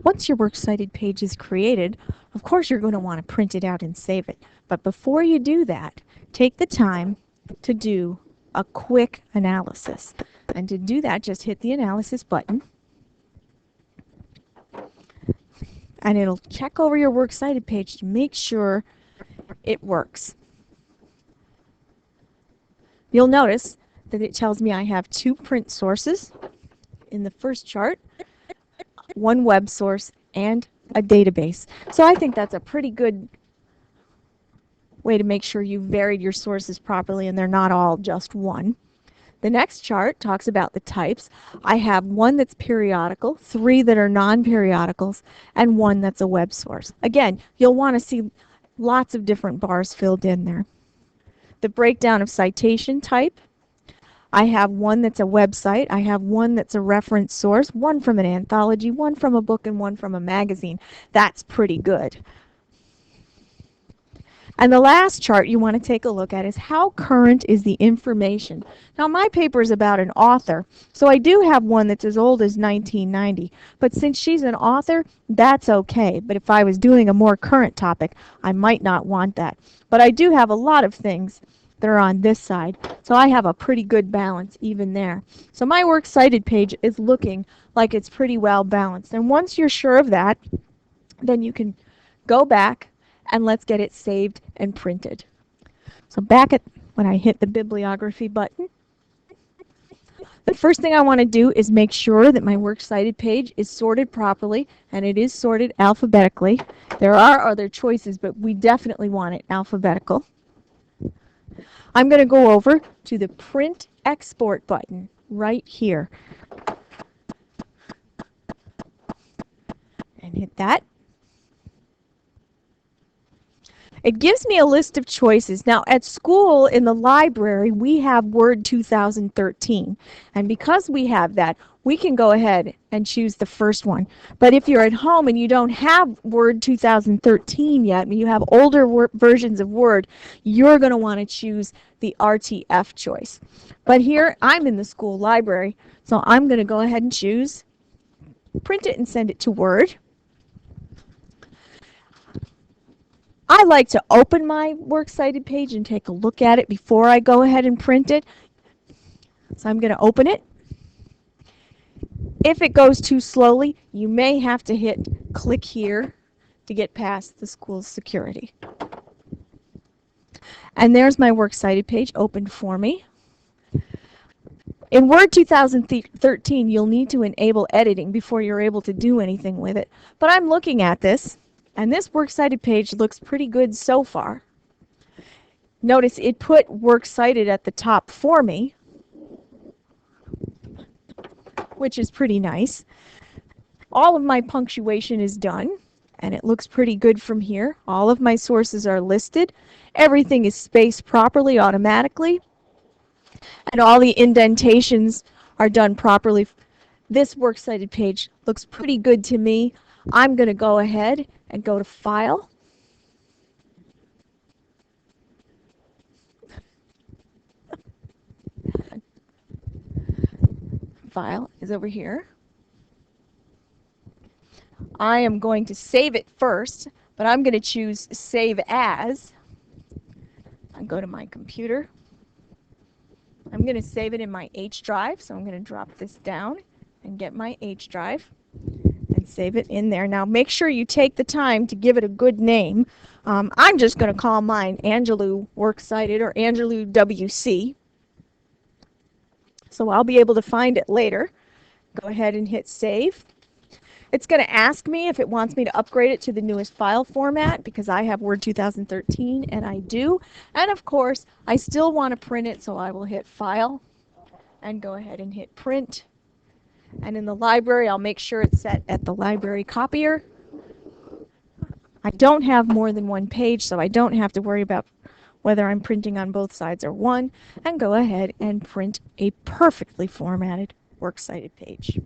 Once your works cited page is created, of course you're going to want to print it out and save it. But before you do that, take the time to do a quick analysis. And to do that, just hit the analysis button and it'll check over your works cited page to make sure it works. You'll notice that it tells me I have 2 print sources in the first chart, 1 web source, and a database. So I think that's a pretty good way to make sure you've varied your sources properly and they're not all just one. The next chart talks about the types. I have 1 that's periodical, 3 that are non-periodicals, and 1 that's a web source. Again, you'll want to see lots of different bars filled in there. The breakdown of citation type. I have 1 that's a website. I have 1 that's a reference source, 1 from an anthology, 1 from a book, and 1 from a magazine. That's pretty good. And the last chart you want to take a look at is how current is the information. Now my paper is about an author, so I do have 1 that's as old as 1990. But since she's an author, that's okay. But if I was doing a more current topic, I might not want that. But I do have a lot of things that are on this side, so I have a pretty good balance even there. So my works cited page is looking like it's pretty well balanced. And once you're sure of that, then you can go back and let's get it saved and printed. So back at when I hit the bibliography button, the first thing I want to do is make sure that my works cited page is sorted properly, and it is sorted alphabetically. There are other choices, but we definitely want it alphabetical. I'm going to go over to the Print Export button right here and hit that. It gives me a list of choices. Now at school in the library we have Word 2013, and because we have that, we can go ahead and choose the first one. But if you're at home and you don't have Word 2013 yet, and you have older versions of Word, you're going to want to choose the RTF choice. But here I'm in the school library, so I'm going to go ahead and choose print it and send it to Word. I like to open my works cited page and take a look at it before I go ahead and print it. So I'm going to open it. If it goes too slowly, you may have to hit click here to get past the school's security. And there's my works cited page opened for me. In Word 2013, you'll need to enable editing before you're able to do anything with it. But I'm looking at this, and this works cited page looks pretty good so far. Notice it put works cited at the top for me, which is pretty nice. All of my punctuation is done, and it looks pretty good from here. All of my sources are listed. Everything is spaced properly automatically, and all the indentations are done properly. This works cited page looks pretty good to me. I'm going to go ahead and go to File. File is over here. I am going to save it first, but I'm going to choose Save As. I'll go to my computer. I'm going to save it in my H drive, so I'm going to drop this down and get my H drive and save it in there. Now make sure you take the time to give it a good name. I'm just going to call mine Angelou Works Cited or Angelou WC. So I'll be able to find it later. Go ahead and hit Save. It's going to ask me if it wants me to upgrade it to the newest file format because I have Word 2013 and I do. And of course, I still want to print it, so I will hit File and go ahead and hit Print. And in the library, I'll make sure it's set at the library copier. I don't have more than one page, so I don't have to worry about whether I'm printing on both sides or one, and go ahead and print a perfectly formatted works cited page.